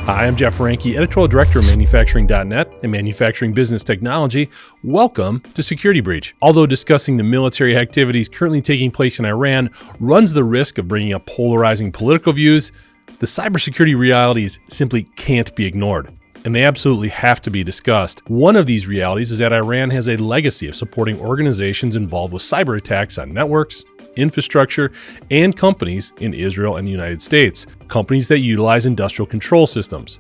Hi, I'm Jeff Ranke, Editorial Director of Manufacturing.net and Manufacturing Business Technology. Welcome to Security Breach. Although discussing the military activities currently taking place in Iran runs the risk of bringing up polarizing political views, the cybersecurity realities simply can't be ignored, and they absolutely have to be discussed. One of these realities is that Iran has a legacy of supporting organizations involved with cyber attacks on networks, infrastructure, and companies in Israel and the United States. Companies that utilize industrial control systems.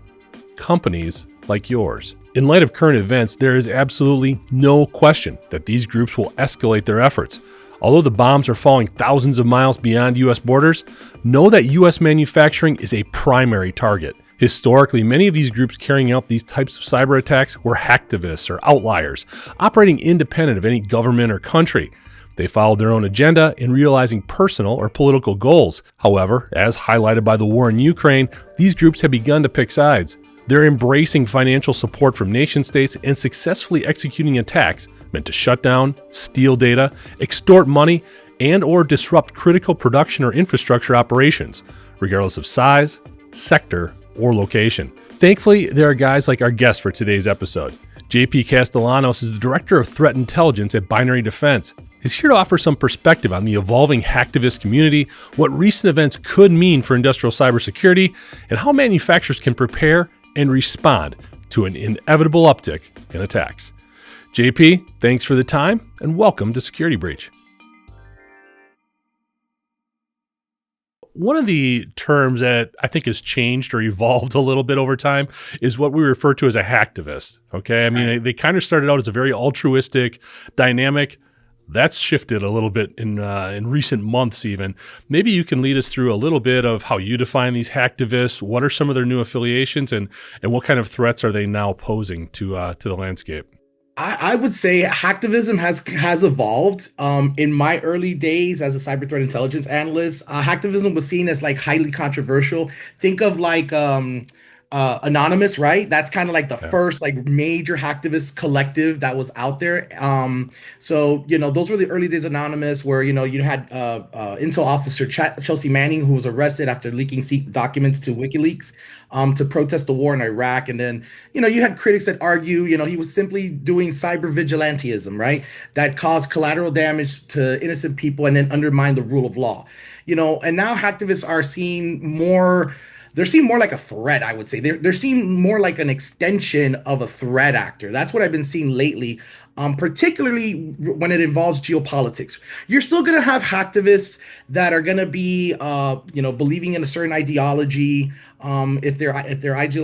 Companies like yours. In light of current events, there is absolutely no question that these groups will escalate their efforts. Although the bombs are falling thousands of miles beyond U.S. borders, know that U.S. manufacturing is a primary target. Historically, many of these groups carrying out these types of cyber attacks were hacktivists or outliers, operating independent of any government or country. They followed their own agenda in realizing personal or political goals. However, as highlighted by the war in Ukraine, these groups have begun to pick sides. They're embracing financial support from nation states and successfully executing attacks meant to shut down, steal data, extort money, and or disrupt critical production or infrastructure operations, regardless of size, sector, or location. Thankfully, there are guys like our guest for today's episode. JP Castellanos is the Director of Threat Intelligence at Binary Defense. He's here to offer some perspective on the evolving hacktivist community, what recent events could mean for industrial cybersecurity, and how manufacturers can prepare and respond to an inevitable uptick in attacks. JP, thanks for the time and welcome to Security Breach. One of the terms that I think has changed or evolved a little bit over time is what we refer to as a hacktivist. Okay, I mean, they kind of started out as a very altruistic, dynamic. That's shifted a little bit in recent months even. Maybe you can lead us through a little bit of how you define these hacktivists, what are some of their new affiliations, and what kind of threats are they now posing to the landscape? I would say hacktivism has evolved. In my early days as a cyber threat intelligence analyst, hacktivism was seen as like highly controversial. Think of like Anonymous, right? That's kind of like the first like major hacktivist collective that was out there. So those were the early days of Anonymous, where you had Intel officer Chelsea Manning, who was arrested after leaking documents to WikiLeaks to protest the war in Iraq. And then you had critics that argue he was simply doing cyber vigilantism, right? That caused collateral damage to innocent people and then undermined the rule of law. And now hacktivists are seen more. They're seen more like a threat, I would say. They're seen more like an extension of a threat actor. That's what I've been seeing lately, particularly when it involves geopolitics. You're still going to have hacktivists that are going to be, believing in a certain ideology. If their ideology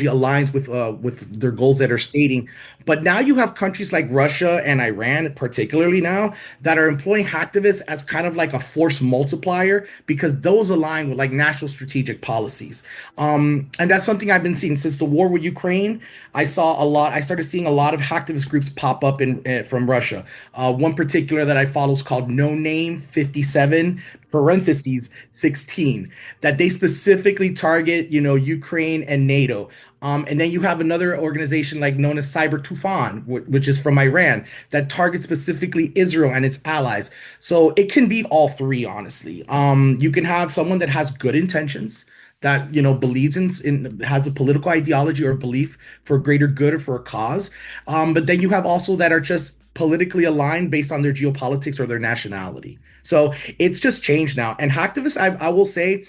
aligns with their goals that are stating. But now you have countries like Russia and Iran, particularly now, that are employing hacktivists as kind of like a force multiplier because those align with like national strategic policies. And that's something I've been seeing since the war with Ukraine. I started seeing a lot of hacktivist groups pop up from Russia. One particular that I follow is called No Name 57. Parentheses 16, that they specifically target Ukraine and NATO. And then you have another organization like known as Cyber Tufan, which is from Iran, that targets specifically Israel and its allies. So it can be all three, honestly. You can have someone that has good intentions, that believes in has a political ideology or belief for greater good or for a cause. But then you have also that are just politically aligned based on their geopolitics or their nationality. So it's just changed now. And hacktivists, I will say,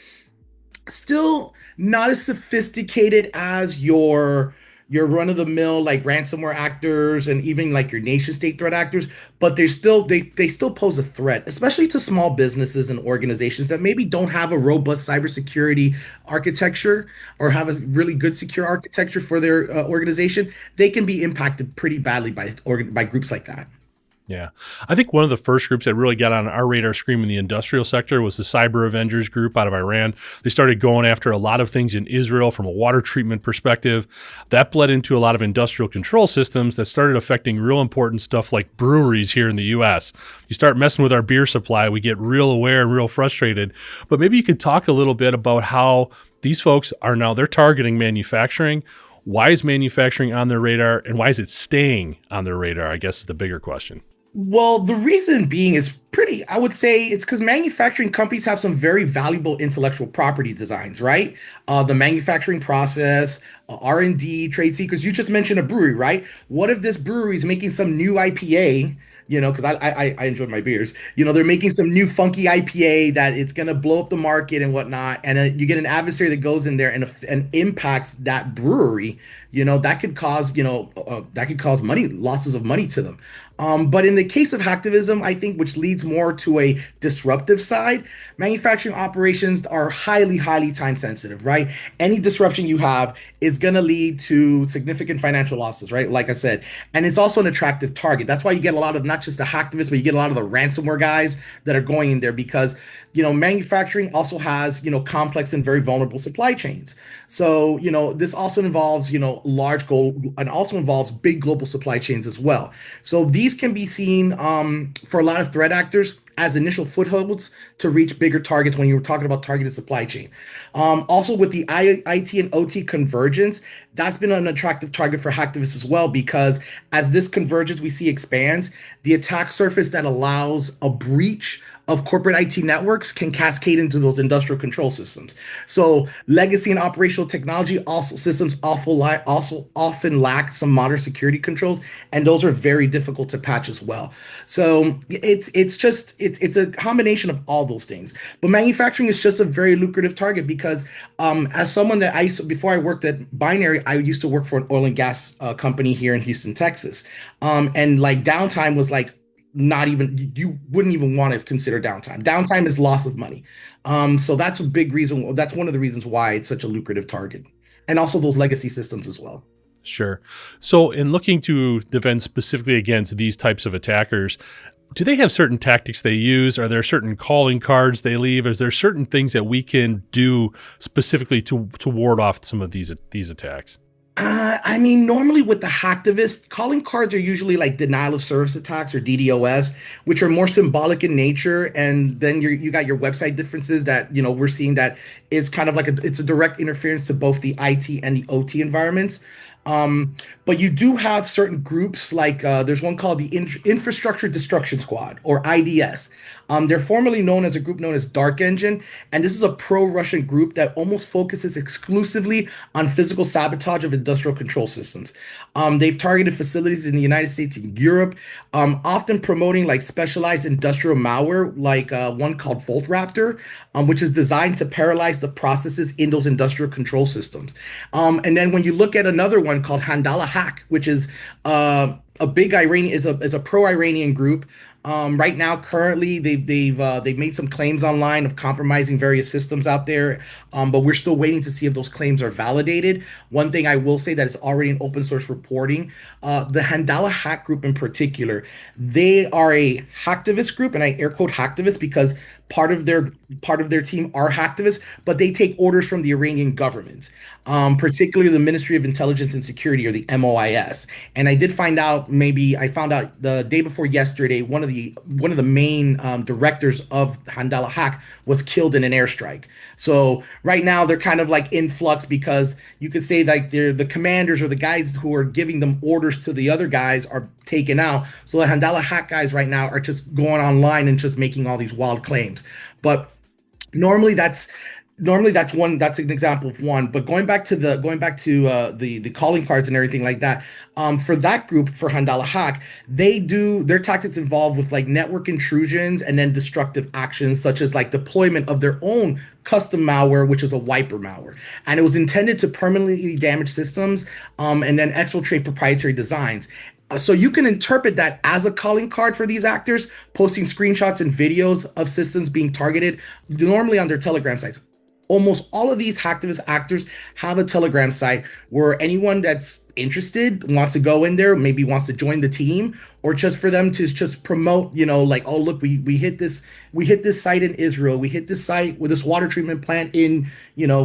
still not as sophisticated as your run-of-the-mill like ransomware actors and even like your nation state threat actors, but they still pose a threat, especially to small businesses and organizations that maybe don't have a robust cybersecurity architecture or have a really good secure architecture for their organization. They can be impacted pretty badly by groups like that. Yeah. I think one of the first groups that really got on our radar screen in the industrial sector was the Cyber Avengers group out of Iran. They started going after a lot of things in Israel from a water treatment perspective. That bled into a lot of industrial control systems that started affecting real important stuff like breweries here in the U.S. You start messing with our beer supply, we get real aware and real frustrated. But maybe you could talk a little bit about how these folks they're targeting manufacturing. Why is manufacturing on their radar, and why is it staying on their radar, I guess is the bigger question. Well, the reason being is pretty, I would say it's because manufacturing companies have some very valuable intellectual property designs, right? The manufacturing process, R&D, trade secrets. You just mentioned a brewery, right? What if this brewery is making some new IPA? Because I enjoy my beers. They're making some new funky IPA that it's gonna blow up the market and whatnot, and you get an adversary that goes in there and impacts that brewery. That could cause money losses of money to them. But in the case of hacktivism, I think, which leads more to a disruptive side, manufacturing operations are highly, highly time sensitive, right? Any disruption you have is going to lead to significant financial losses, right? Like I said, and it's also an attractive target. That's why you get a lot of not just the hacktivists, but you get a lot of the ransomware guys that are going in there because manufacturing also has complex and very vulnerable supply chains. So this also involves large goal and also involves big global supply chains as well. So these can be seen for a lot of threat actors as initial footholds to reach bigger targets when you were talking about targeted supply chain. Also, with the IT and OT convergence, that's been an attractive target for hacktivists as well because as this convergence we see expands, the attack surface that allows a breach of corporate IT networks can cascade into those industrial control systems. So legacy and operational technology also systems also often lack some modern security controls, and those are very difficult to patch as well. So it's a combination of all those things. But manufacturing is just a very lucrative target because as someone that before I worked at Binary, I used to work for an oil and gas company here in Houston, Texas. And like downtime was like not even you wouldn't even want to consider downtime. Downtime is loss of money. So that's a big reason. That's one of the reasons why it's such a lucrative target, and also those legacy systems as well. Sure. So, in looking to defend specifically against these types of attackers, do they have certain tactics they use? Are there certain calling cards they leave? Is there certain things that we can do specifically to ward off some of these attacks? I mean, normally with the hacktivist, calling cards are usually like denial of service attacks or DDoS, which are more symbolic in nature. And then you got your website differences that, we're seeing that is kind of like it's a direct interference to both the IT and the OT environments. But you do have certain groups like there's one called the Infrastructure Destruction Squad or IDS. They're formerly known as a group known as Dark Engine, and this is a pro-Russian group that almost focuses exclusively on physical sabotage of industrial control systems. They've targeted facilities in the United States and Europe, often promoting like specialized industrial malware, like one called Volt Raptor, which is designed to paralyze the processes in those industrial control systems. And then when you look at another one called Handala Hack, which is a big Iranian is a pro-Iranian group. Right now, currently, they've made some claims online of compromising various systems out there, but we're still waiting to see if those claims are validated. One thing I will say that is already in open source reporting, the Handala Hack Group in particular, they are a hacktivist group, and I air quote hacktivist because part of their team are hacktivists, but they take orders from the Iranian government, particularly the Ministry of Intelligence and Security or the MOIS. And I found out the day before yesterday, one of the main directors of Handala Hack was killed in an airstrike. So right now they're kind of like in flux because you could say like they're the commanders or the guys who are giving them orders to the other guys are taken out. So the Handala Hack guys right now are just going online and just making all these wild claims. But normally that's an example of one. But going back to the calling cards and everything like that, for that group for Handala Hack, their tactics involve with like network intrusions and then destructive actions such as like deployment of their own custom malware, which is a wiper malware, and it was intended to permanently damage systems, and then exfiltrate proprietary designs. So you can interpret that as a calling card for these actors, posting screenshots and videos of systems being targeted, normally on their Telegram sites. Almost all of these hacktivist actors have a Telegram site where anyone that's interested wants to go in there, maybe wants to join the team, or just for them to just promote, like, oh look, we hit this site in Israel, we hit this site with this water treatment plant in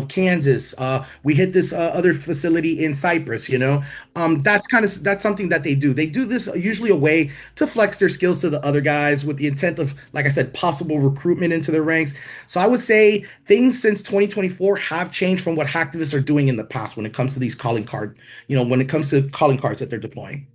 Kansas, we hit this other facility in Cyprus. That's something that they do. They do this usually a way to flex their skills to the other guys with the intent of, like I said, possible recruitment into their ranks. So I would say things since 2024 have changed from what hacktivists are doing in the past when it comes to these calling cards that they're deploying.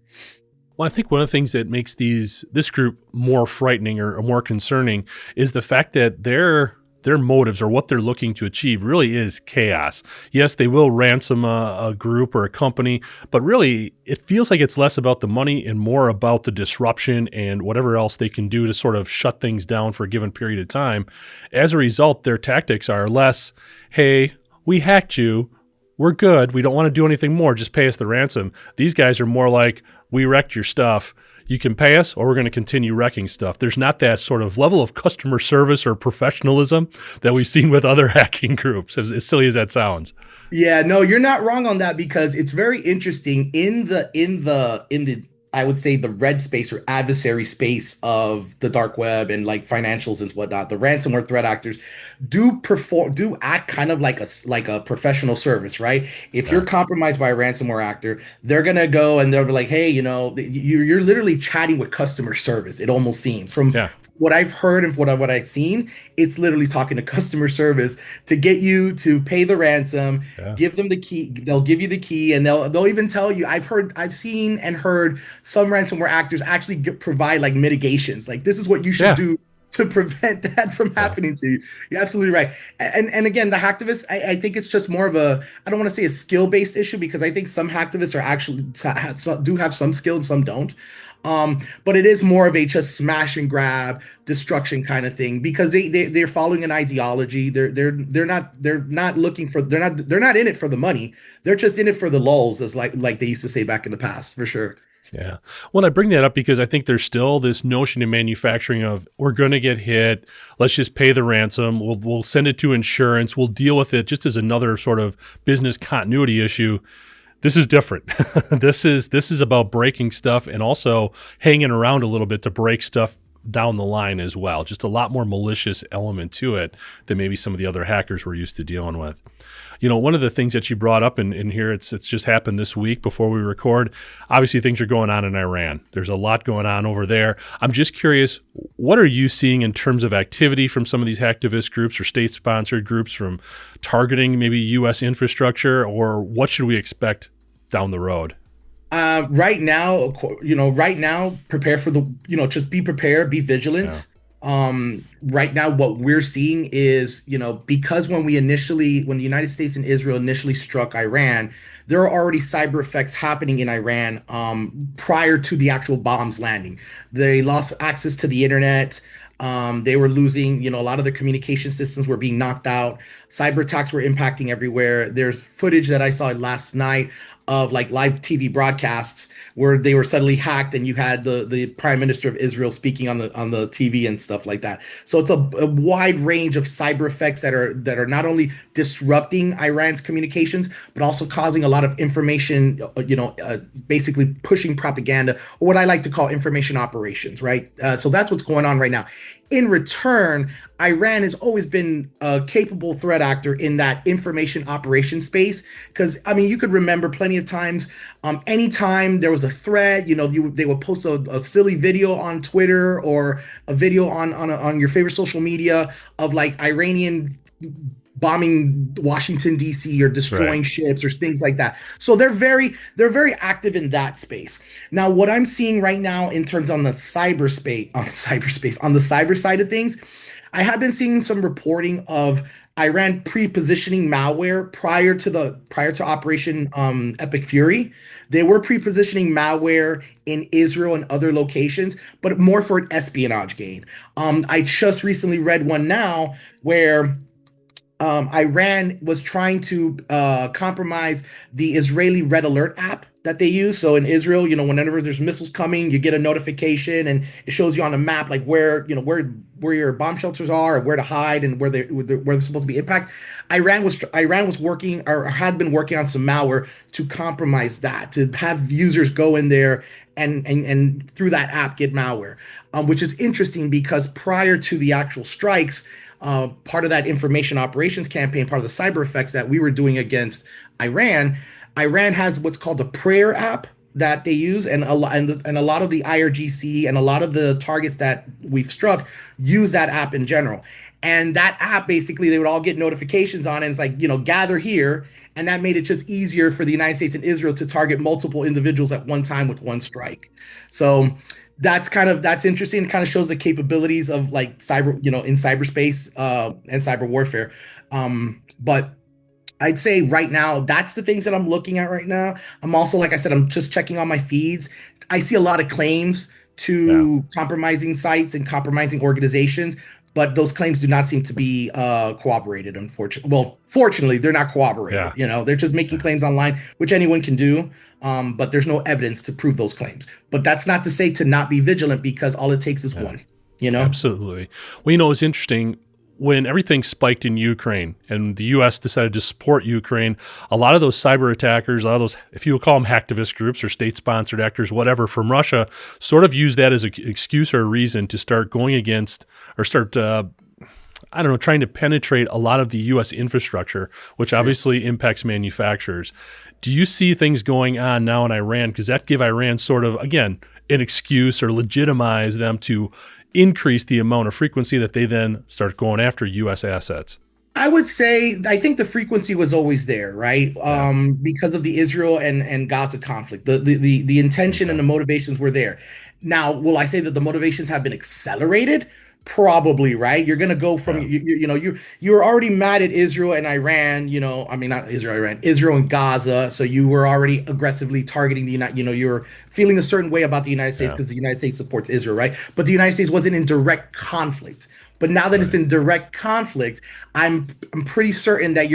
Well, I think one of the things that makes this group more frightening or more concerning is the fact that their motives or what they're looking to achieve really is chaos. Yes, they will ransom a group or a company, but really it feels like it's less about the money and more about the disruption and whatever else they can do to sort of shut things down for a given period of time. As a result, their tactics are less, hey, we hacked you. We're good. We don't want to do anything more. Just pay us the ransom. These guys are more like, we wrecked your stuff. You can pay us or we're going to continue wrecking stuff. There's not that sort of level of customer service or professionalism that we've seen with other hacking groups, as silly as that sounds. Yeah, no, you're not wrong on that because it's very interesting in the I would say the red space or adversary space of the dark web and like financials and whatnot. The ransomware threat actors do act kind of like a professional service, right? If Yeah. you're compromised by a ransomware actor, they're gonna go and they'll be like, hey, you're literally chatting with customer service. It almost seems from Yeah. what I've heard and what I've seen, it's literally talking to customer service to get you to pay the ransom, Yeah. give them the key, they'll give you the key, and they'll even tell you. I've seen and heard some ransomware actors actually provide like mitigations, like this is what you should Yeah. do to prevent that from Yeah. happening to you. You're absolutely right. And again, the hacktivists, I think it's just more of a, I don't want to say a skill-based issue because I think some hacktivists are actually do have some skill and some don't. But it is more of a just smash and grab destruction kind of thing because they're following an ideology. They're not looking for they're not in it for the money. They're just in it for the lulls, as like they used to say back in the past, for sure. Yeah. Well, I bring that up because I think there's still this notion in manufacturing of we're going to get hit. Let's just pay the ransom. We'll send it to insurance. We'll deal with it just as another sort of business continuity issue. This is different. This is about breaking stuff and also hanging around a little bit to break stuff down the line as well. Just a lot more malicious element to it than maybe some of the other hackers we're used to dealing with. One of the things that you brought up in here, it's just happened this week before we record. Obviously, things are going on in Iran. There's a lot going on over there. I'm just curious, what are you seeing in terms of activity from some of these hacktivist groups or state-sponsored groups from targeting maybe U.S. infrastructure, or what should we expect down the road? Right now, prepare for just be prepared, be Yeah. vigilant. Right now, what we're seeing is, because when the United States and Israel initially struck Iran, there are already cyber effects happening in Iran, prior to the actual bombs landing. They lost access to the internet. They were losing, a lot of their communication systems were being knocked out. Cyber attacks were impacting everywhere. There's footage that I saw last night of like live TV broadcasts where they were suddenly hacked and you had the prime minister of Israel speaking on the TV and stuff like that. So it's a wide range of cyber effects that are not only disrupting Iran's communications but also causing a lot of information, basically pushing propaganda, or what I like to call information operations, right? So that's what's going on right now. In return, Iran has always been a capable threat actor in that information operation space. Because, I mean, you could remember plenty of times, anytime there was a threat, they would post a silly video on Twitter or a video on your favorite social media of like Iranian bombing Washington D.C. or destroying Right. ships or things like that. So they're very active in that space. Now, what I'm seeing right now in terms on the on the cyber side of things, I have been seeing some reporting of Iran pre-positioning malware prior to Operation Epic Fury. They were pre-positioning malware in Israel and other locations, but more for an espionage gain. I just recently read one now where Iran was trying to compromise the Israeli Red Alert app that they use. So in Israel, whenever there's missiles coming, you get a notification and it shows you on a map like where your bomb shelters are, or where to hide, and where they're supposed to be impact. Iran was working or had been working on some malware to compromise that, to have users go in there and through that app get malware, which is interesting because prior to the actual strikes, part of that information operations campaign, part of the cyber effects that we were doing against Iran has what's called a prayer app. that they use, and and a lot of the IRGC and a lot of the targets that we've struck use that app in general. And that app basically they would all get notifications on, and it's like, gather here, and that made it just easier for the United States and Israel to target multiple individuals at one time with one strike. So that's interesting. It kind of shows the capabilities of like cyber, in cyberspace and cyber warfare. But I'd say right now, that's the things that I'm looking at right now. I'm also, like I said, I'm just checking on my feeds. I see a lot of claims Yeah. to compromising sites and compromising organizations, but those claims do not seem to be corroborated, unfortunately. Well, fortunately, they're not corroborated. Yeah. They're just making claims online, which anyone can do, but there's no evidence to prove those claims. But that's not to say to not be vigilant, because all it takes is Yeah. one, Absolutely. Well, it's interesting when everything spiked in Ukraine and the U.S. decided to support Ukraine. A lot of those cyber attackers, a lot of those, if you will call them hacktivist groups or state-sponsored actors, whatever, from Russia, sort of used that as an excuse or a reason to start going against or start, I don't know, trying to penetrate a lot of the U.S. infrastructure, which obviously impacts manufacturers. Do you see things going on now in Iran? Because that give Iran sort of, again, an excuse or legitimize them to increase the amount of frequency that they then start going after U.S. assets? I would say I think the frequency was always there, right? Yeah. Because of the Israel and Gaza conflict, the intention and Okay. the motivations were there. Now, will I say that the motivations have been accelerated? Probably, right? You're gonna go from Yeah. you're already mad at Israel and Iran, I mean not Israel, Iran, Israel and Gaza. So you were already aggressively targeting the United, you're feeling a certain way about the United States Yeah. because the United States supports Israel, right? But the United States wasn't in direct conflict. But now that it's Right. in direct conflict, I'm pretty certain that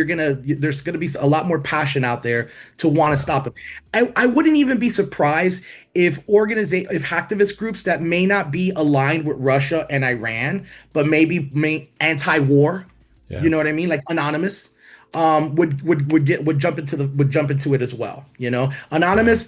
there's gonna be a lot more passion out there to want to Yeah. stop them. I wouldn't even be surprised if hacktivist groups that may not be aligned with Russia and Iran, but maybe anti-war, Yeah. you know what I mean, like Anonymous, would jump into it as well. Yeah. Anonymous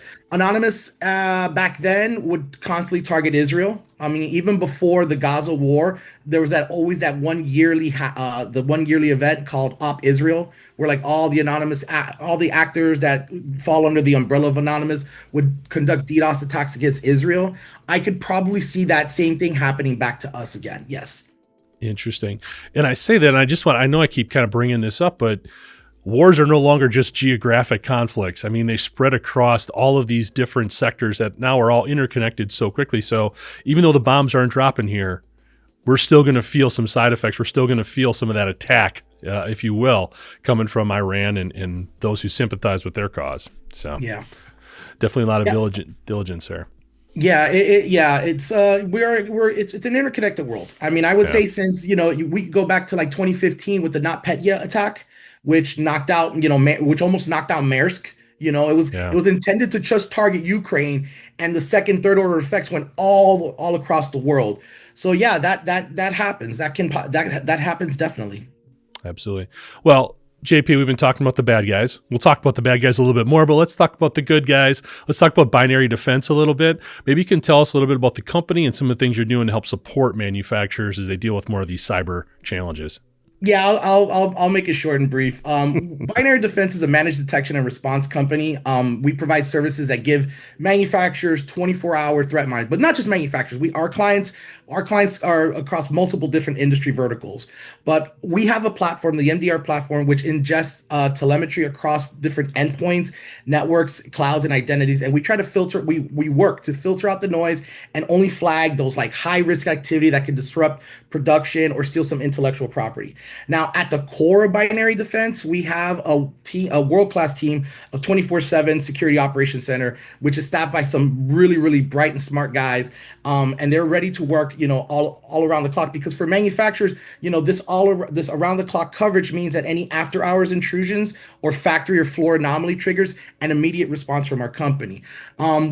back then would constantly target Israel. I mean, even before the Gaza war, there was always that the one yearly event called Op Israel, where like all the actors that fall under the umbrella of Anonymous would conduct DDoS attacks against Israel. I could probably see that same thing happening back to us again. Yes. Interesting. And I say that, and I know I keep kind of bringing this up, but wars are no longer just geographic conflicts. I mean, they spread across all of these different sectors that now are all interconnected so quickly. So even though the bombs aren't dropping here, we're still going to feel some side effects. We're still going to feel some of that attack, if you will, coming from Iran and those who sympathize with their cause. So Yeah. definitely a lot of Yeah. diligence there. Yeah, it's it's an interconnected world. I mean, I would Yeah. say since, we could go back to like 2015 with the NotPetya attack, which knocked out, which almost knocked out Maersk. It Yeah. was intended to just target Ukraine, and the second, third order effects went all across the world. So yeah, that happens. That happens definitely. Absolutely. Well, JP, we've been talking about the bad guys. We'll talk about the bad guys a little bit more, but let's talk about the good guys. Let's talk about binary defense a little bit. Maybe you can tell us a little bit about the company and some of the things you're doing to help support manufacturers as they deal with more of these cyber challenges. Yeah, I'll make it short and brief. Binary Defense is a managed detection and response company. We provide services that give manufacturers 24-hour threat monitoring, but not just manufacturers. Our clients are across multiple different industry verticals. But we have a platform, the MDR platform, which ingests telemetry across different endpoints, networks, clouds, and identities. And we try to filter. We work to filter out the noise and only flag those like high risk activity that can disrupt production or steal some intellectual property. Now, at the core of binary defense, we have a world-class team of 24/7 security operations center, which is staffed by some really, really bright and smart guys. And they're ready to work, all around the clock. Because for manufacturers, this around the clock coverage means that any after hours intrusions or factory or floor anomaly triggers an immediate response from our company.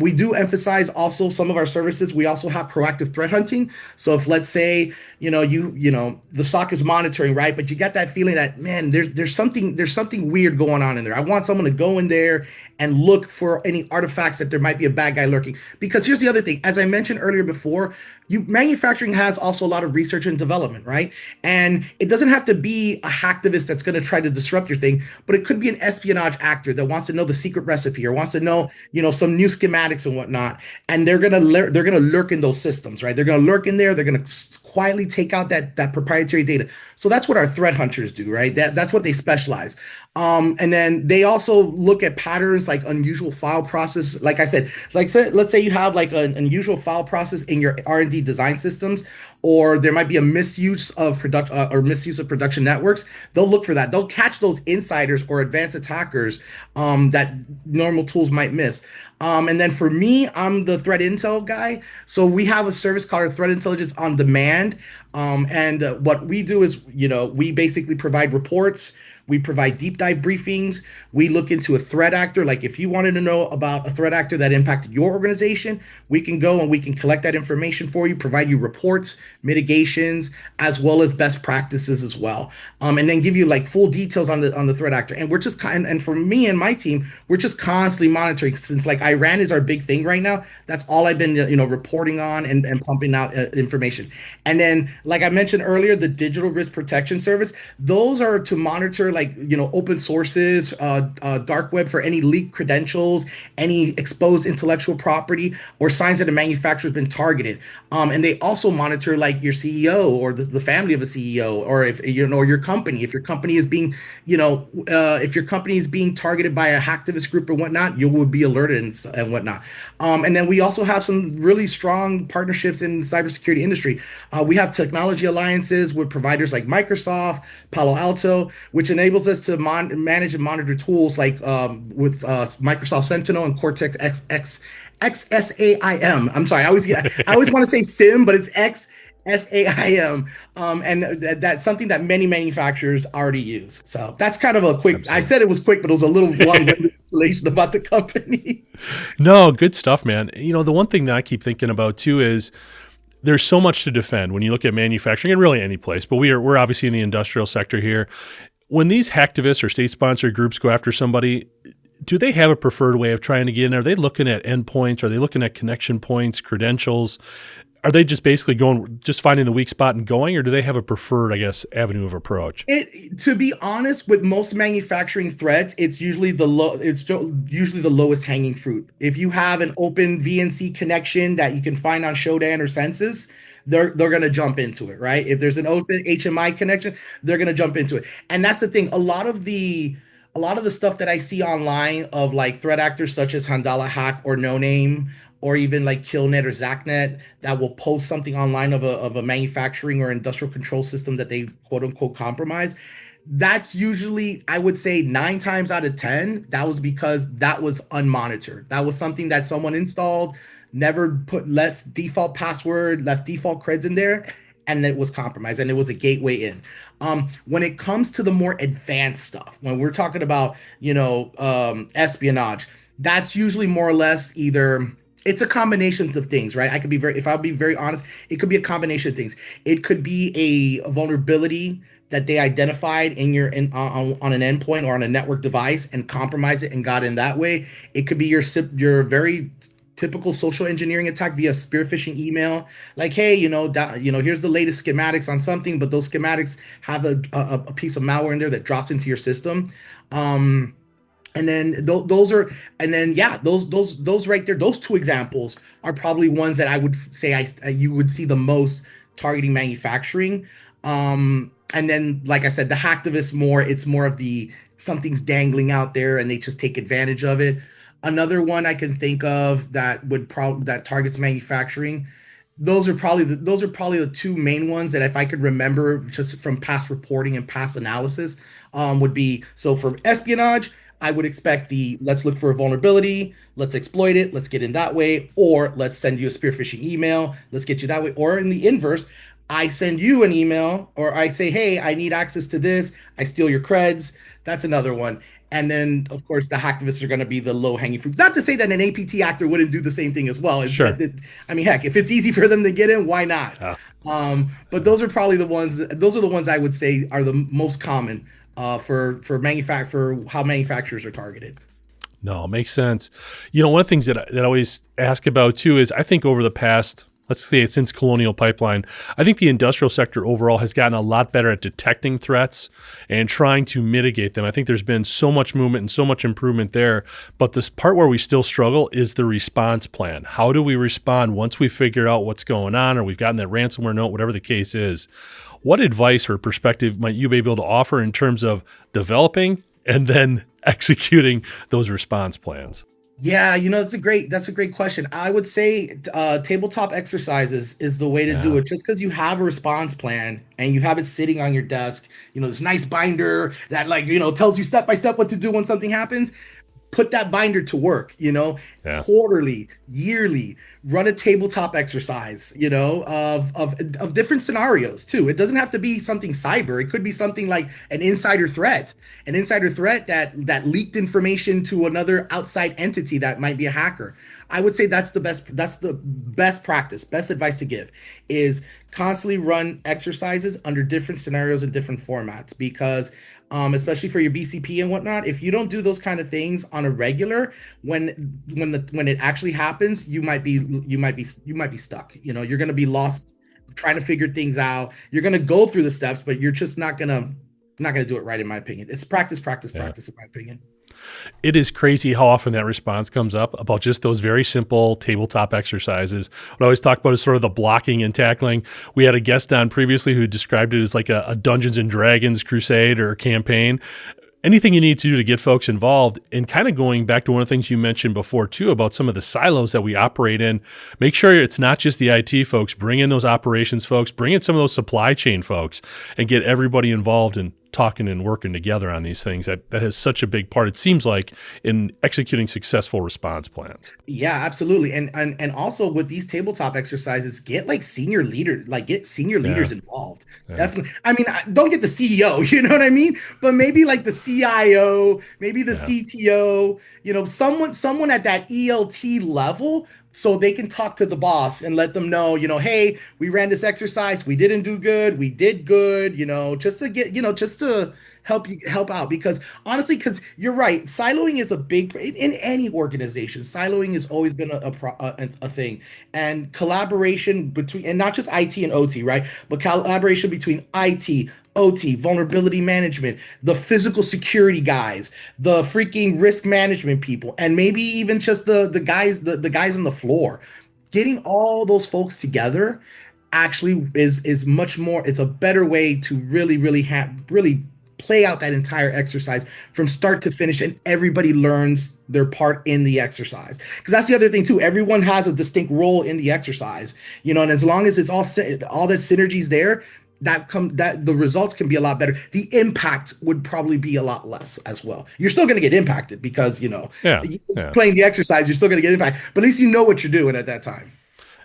We do emphasize also some of our services. We also have proactive threat hunting. So if let's say, the SOC is monitoring, right? right? But you got that feeling that, man, there's something weird going on in there. I want someone to go in there and look for any artifacts that there might be a bad guy lurking. Because here's the other thing, as I mentioned earlier before, you manufacturing has also a lot of research and development, right? And it doesn't have to be a hacktivist that's going to try to disrupt your thing, but it could be an espionage actor that wants to know the secret recipe or wants to know, some new schematics and whatnot. And they're gonna lurk in those systems, right? They're gonna lurk in there. They're gonna quietly take out that proprietary data. So that's what our threat hunters do, right? That's what they specialize. And then they also look at patterns like unusual file process. Like I said, let's say you have like an unusual file process in your R&D design systems, or there might be a misuse of production networks. They'll look for that. They'll catch those insiders or advanced attackers that normal tools might miss. And then for me, I'm the threat intel guy. So we have a service called Threat Intelligence on Demand. And what we do is, we basically provide reports. We provide deep dive briefings. We look into a threat actor. Like if you wanted to know about a threat actor that impacted your organization, we can go and we can collect that information for you, provide you reports, mitigations, as well as best practices as well. And then give you like full details on the threat actor. And we're just and for me and my team, we're just constantly monitoring, since like Iran is our big thing right now. That's all I've been reporting on and pumping out information. And then like I mentioned earlier, the digital risk protection service, those are to monitor like open sources, dark web for any leaked credentials, any exposed intellectual property, or signs that a manufacturer has been targeted. And they also monitor like your CEO or the family of a CEO, or if your company, if your company is being if your company is being targeted by a hacktivist group or whatnot, you will be alerted and whatnot. And then we also have some really strong partnerships in the cybersecurity industry. We have technology alliances with providers like Microsoft, Palo Alto, which enables us to manage and monitor tools like with Microsoft Sentinel and Cortex XSAIM. I'm sorry, I always want to say SIM, but it's XSAIM. And that's something that many manufacturers already use. So that's kind of a quick. Absolutely. I said it was quick, but it was a little long-winded explanation about the company. No, good stuff, man. The one thing that I keep thinking about too is there's so much to defend when you look at manufacturing and really any place, but we're obviously in the industrial sector here. When these hacktivists or state-sponsored groups go after somebody, do they have a preferred way of trying to get in? Are they looking at endpoints? Are they looking at connection points, credentials? Are they just basically just finding the weak spot and going, or do they have a preferred, I guess, avenue of approach? To be honest, with most manufacturing threats, it's usually usually the lowest hanging fruit. If you have an open VNC connection that you can find on Shodan or Census, they're gonna jump into it, right? If there's an open HMI connection, they're gonna jump into it. And that's the thing. A lot of the stuff that I see online of like threat actors such as Handala Hack or No Name, or even like Killnet or Zacnet, that will post something online of a manufacturing or industrial control system that they quote unquote compromise. That's usually, I would say, 9 times out of 10, that was because that was unmonitored. That was something that someone installed, never left default password, left default creds in there, and it was compromised, and it was a gateway in. When it comes to the more advanced stuff, when we're talking about espionage, that's usually more or less either. It's a combination of things, right? If I'll be very honest, it could be a combination of things. It could be a vulnerability that they identified on an endpoint or on a network device and compromised it and got in that way. It could be your very typical social engineering attack via spear phishing email, like, hey, here's the latest schematics on something, but those schematics have a piece of malware in there that drops into your system. And then those right there, those two examples are probably ones that I would say you would see the most targeting manufacturing. And then, like I said, the hacktivists it's more of something's dangling out there and they just take advantage of it. Another one I can think of that targets manufacturing. Those are probably the two main ones that, if I could remember just from past reporting and past analysis, would be. So for espionage, I would expect let's look for a vulnerability, let's exploit it, let's get in that way, or let's send you a spear phishing email, let's get you that way. Or in the inverse, I send you an email, or I say, hey, I need access to this, I steal your creds. That's another one. And then, of course, the hacktivists are going to be the low-hanging fruit. Not to say that an APT actor wouldn't do the same thing as well. Sure. I mean, heck, if it's easy for them to get in, why not? But those are probably the ones. Those are the ones I would say are the most common for how manufacturers are targeted. No, it makes sense. One of the things that I always ask about too is I think over the past, let's say since Colonial Pipeline, I think the industrial sector overall has gotten a lot better at detecting threats and trying to mitigate them. I think there's been so much movement and so much improvement there. But this part where we still struggle is the response plan. How do we respond once we figure out what's going on or we've gotten that ransomware note, whatever the case is? What advice or perspective might you be able to offer in terms of developing and then executing those response plans? Yeah, that's a great question. I would say tabletop exercises is the way to do Yeah. it. Just because you have a response plan and you have it sitting on your desk, this nice binder that tells you step by step what to do when something happens. Put that binder to work, Yeah. quarterly, yearly, run a tabletop exercise, of different scenarios too. It doesn't have to be something cyber. It could be something like an insider threat that leaked information to another outside entity that might be a hacker. I would say that's the best practice, best advice to give is constantly run exercises under different scenarios and different formats because especially for your BCP and whatnot, if you don't do those kind of things on a regular, when it actually happens, you might be stuck. You're gonna be lost trying to figure things out. You're gonna go through the steps, but you're just not gonna do it right, in my opinion. It's practice, practice, Yeah. practice, in my opinion. It is crazy how often that response comes up about just those very simple tabletop exercises. What I always talk about is sort of the blocking and tackling. We had a guest on previously who described it as like a Dungeons and Dragons crusade or campaign. Anything you need to do to get folks involved, and kind of going back to one of the things you mentioned before too about some of the silos that we operate in, make sure it's not just the IT folks, bring in those operations folks, bring in some of those supply chain folks and get everybody involved in talking and working together on these things. That has such a big part, it seems like, in executing successful response plans. Yeah, absolutely. And also with these tabletop exercises, get senior Yeah. leaders involved. Yeah. Definitely. I mean, don't get the CEO, you know what I mean? But maybe like the CIO, maybe the Yeah. CTO, someone at that ELT level so they can talk to the boss and let them know, hey, we ran this exercise, we didn't do good, we did good, just to help out because honestly, because you're right, siloing is a big in any organization. Siloing has always been a thing, and collaboration between, and not just IT and OT, right, but collaboration between IT, OT, vulnerability management, the physical security guys, the freaking risk management people, and maybe even just the guys on the floor. Getting all those folks together actually is much more. It's a better way to really play out that entire exercise from start to finish, and everybody learns their part in the exercise. Because that's the other thing too. Everyone has a distinct role in the exercise, and as long as it's all the synergies there, that the results can be a lot better. The impact would probably be a lot less as well. You're still going to get impacted because Yeah. Yeah. playing the exercise, you're still going to get impact, but at least you know what you're doing at that time.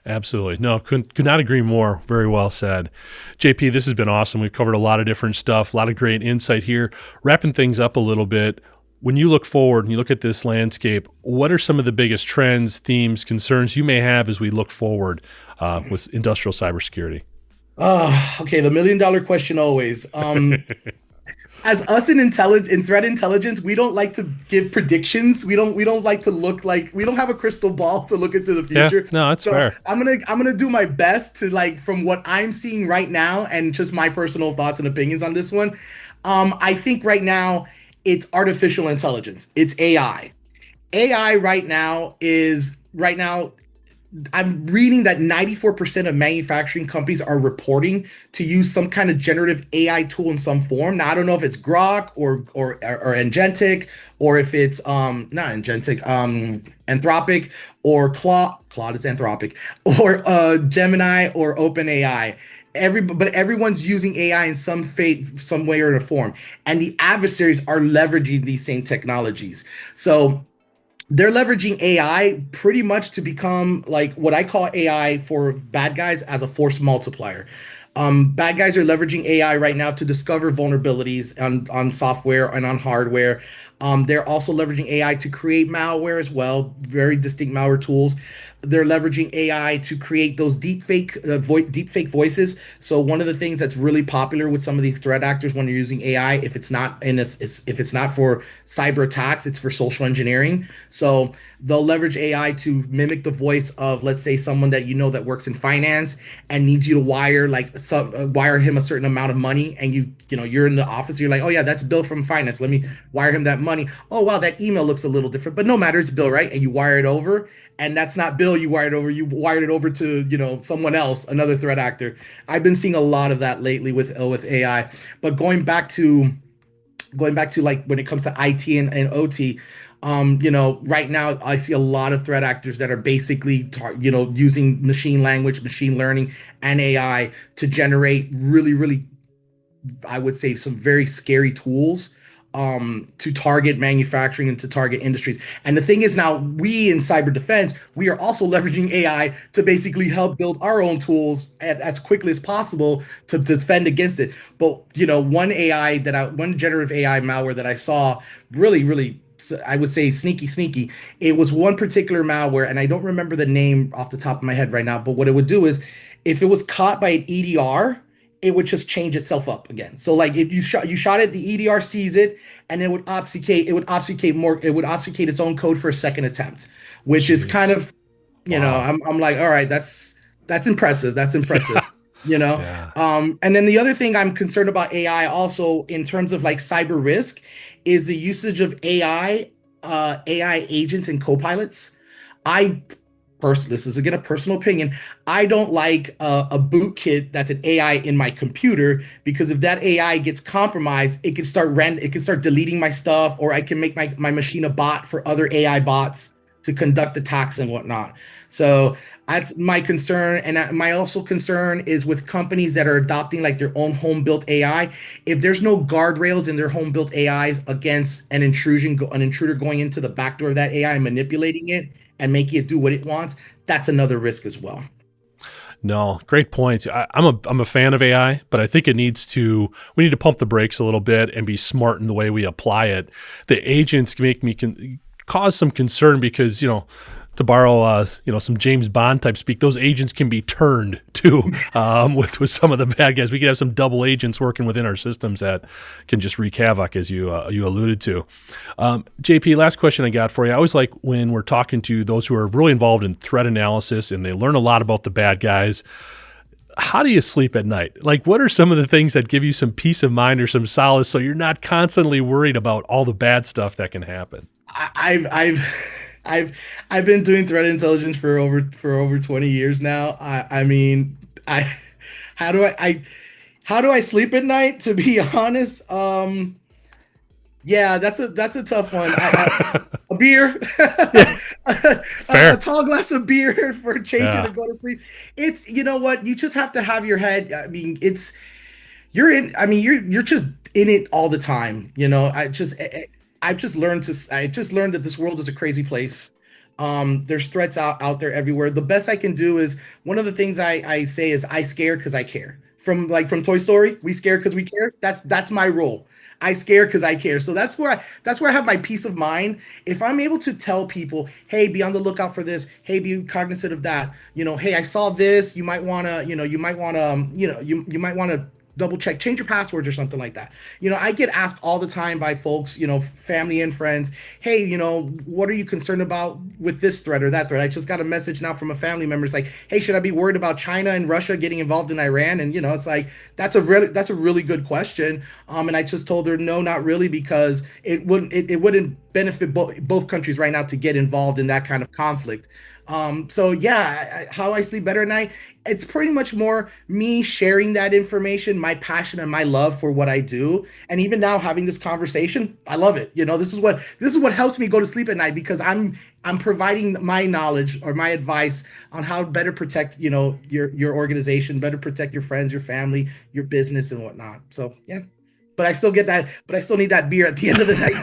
Absolutely. No, could not agree more. Very well said. JP, this has been awesome. We've covered a lot of different stuff, a lot of great insight here. Wrapping things up a little bit, when you look forward and you look at this landscape, what are some of the biggest trends, themes, concerns you may have as we look forward with industrial cybersecurity? Oh, okay. The $1 million question always. As us in threat intelligence, we don't like to give predictions. We don't like to look like we don't have a crystal ball to look into the Yeah, future. no, that's So fair. I'm gonna do my best to from what I'm seeing right now and just my personal thoughts and opinions on this one. I think right now it's artificial intelligence. It's AI. AI right now I'm reading that 94% of manufacturing companies are reporting to use some kind of generative AI tool in some form. Now I don't know if it's Grok or Agentic, or if it's not Agentic, Anthropic, or Claude. Claude is Anthropic, or Gemini or OpenAI. But everyone's using AI in some way or form, and the adversaries are leveraging these same technologies. So they're leveraging AI pretty much to become like what I call AI for bad guys as a force multiplier. Bad guys are leveraging AI right now to discover vulnerabilities on software and on hardware. They're also leveraging AI to create malware as well, very distinct malware tools. they're leveraging AI to create those deep fake voices. So one of the things that's really popular with some of these threat actors when you're using AI, if it's not if it's not for cyber attacks, it's for social engineering. So they'll leverage AI to mimic the voice of, let's say, someone that you know that works in finance and needs you to wire him a certain amount of money, and you're in the office, you're like, oh yeah, that's Bill from finance. Let me wire him that money. Oh wow, that email looks a little different, but no matter, it's Bill, right? And you wire it over, and that's not Bill you wired over. You wired it over to, someone else, another threat actor. I've been seeing a lot of that lately with AI. But going back to like when it comes to IT and OT, right now I see a lot of threat actors that are basically, using machine language, machine learning, and AI to generate really, really, I would say, some very scary tools to target manufacturing and to target industries. And the thing is, now we in cyber defense, we are also leveraging AI to basically help build our own tools as quickly as possible to defend against it. But one generative AI malware that I saw, really, really, I would say sneaky. It was one particular malware, and I don't remember the name off the top of my head right now. But what it would do is, if it was caught by an EDR, it would just change itself up again. So like if you shot it, the EDR sees it, and it would obfuscate its own code for a second attempt, which is kind Jeez. of, Wow. I'm like, all right, that's impressive. That's impressive. You know. Yeah. And then the other thing I'm concerned about AI also in terms of like cyber risk is the usage of AI agents and co-pilots. I this is again a personal opinion. I don't like a boot kit that's an AI in my computer, because if that AI gets compromised, it can start deleting my stuff, or I can make my machine a bot for other AI bots to conduct attacks and whatnot. So that's my concern. And my also concern is with companies that are adopting like their own home built AI. If there's no guardrails in their home built AIs against an intruder going into the backdoor of that AI and manipulating it and making it do what it wants, that's another risk as well. No, great points. I'm a fan of AI, but I think we need to pump the brakes a little bit and be smart in the way we apply it. The agents cause some concern because, to borrow some James Bond type speak, those agents can be turned too with some of the bad guys. We could have some double agents working within our systems that can just wreak havoc, as you alluded to. JP, last question I got for you. I always like when we're talking to those who are really involved in threat analysis and they learn a lot about the bad guys. How do you sleep at night? Like, what are some of the things that give you some peace of mind or some solace so you're not constantly worried about all the bad stuff that can happen? I've been doing threat intelligence for over 20 years now. I mean, I how do how do I sleep at night, to be honest? Yeah, that's a tough one. A beer, Yeah, a fair. tall glass of beer for a chaser to Yeah. go to sleep. It's, you know what, you just have to have your head. I mean, you're just in it all the time. I just learned that this world is a crazy place. There's threats out there everywhere. The best I can do is, one of the things I say is, I scare because I care. From Toy Story, we scare because we care. That's my role. I scare because I care. So that's where I have my peace of mind. If I'm able to tell people, hey, be on the lookout for this. Hey, be cognizant of that. Hey, I saw this. You might wanna double check, change your passwords or something like that. I get asked all the time by folks, family and friends, hey, what are you concerned about with this threat or that threat? I just got a message now from a family member. It's like, hey, should I be worried about China and Russia getting involved in Iran? And it's like, that's a really good question. And I just told her, no, not really, because it wouldn't benefit both countries right now to get involved in that kind of conflict. So yeah, how I sleep better at night, it's pretty much more me sharing that information, my passion and my love for what I do. And even now having this conversation, I love it. This is what helps me go to sleep at night, because I'm providing my knowledge or my advice on how to better protect, your organization, better protect your friends, your family, your business and whatnot. So yeah. but I still get that. But I still need that beer at the end of the night.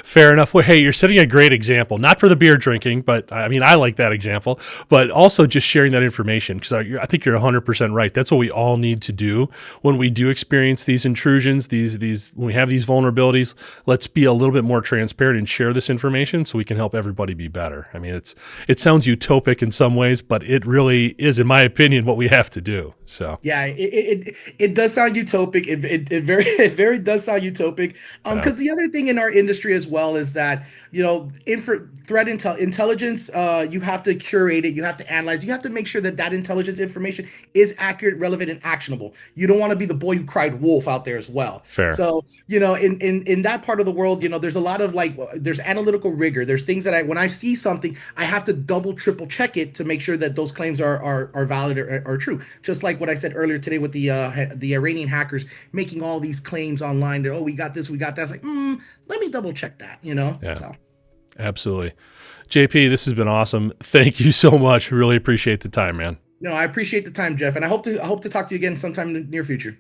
Fair enough. Well, hey, you're setting a great example, not for the beer drinking, but I mean, I like that example, but also just sharing that information because I think you're 100% right. That's what we all need to do when we do experience these intrusions, when we have these vulnerabilities. Let's be a little bit more transparent and share this information so we can help everybody be better. I mean, it sounds utopic in some ways, but it really is, in my opinion, what we have to do. So yeah, it does sound utopic. It very does sound utopic. Because the other thing in our industry as well is that, intelligence, you have to curate it, you have to analyze, you have to make sure that that intelligence information is accurate, relevant, and actionable. You don't want to be the boy who cried wolf out there as well. fair. So, in that part of the world, there's a lot of there's analytical rigor. There's things that when I see something, I have to double, triple check it to make sure that those claims are valid or true. Just like what I said earlier today with the Iranian hackers making all these claims online that, oh, we got this, we got that. It's like, let me double check that, Yeah. So. Absolutely. JP, this has been awesome. Thank you so much. Really appreciate the time, man. No, I appreciate the time, Jeff, and I hope to talk to you again sometime in the near future.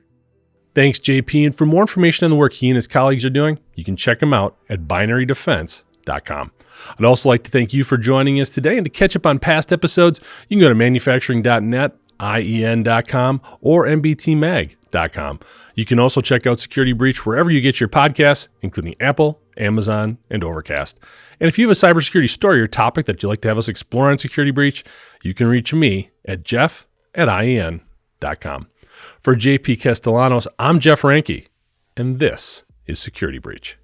Thanks, JP. And for more information on the work he and his colleagues are doing, you can check them out at binarydefense.com. I'd also like to thank you for joining us today. And to catch up on past episodes, you can go to manufacturing.net, IEN.com, or mbtmag.com. You can also check out Security Breach wherever you get your podcasts, including Apple, Amazon, and Overcast. And if you have a cybersecurity story or topic that you'd like to have us explore on Security Breach, you can reach me at jeff@IEN.com. For JP Castellanos, I'm Jeff Ranke, and this is Security Breach.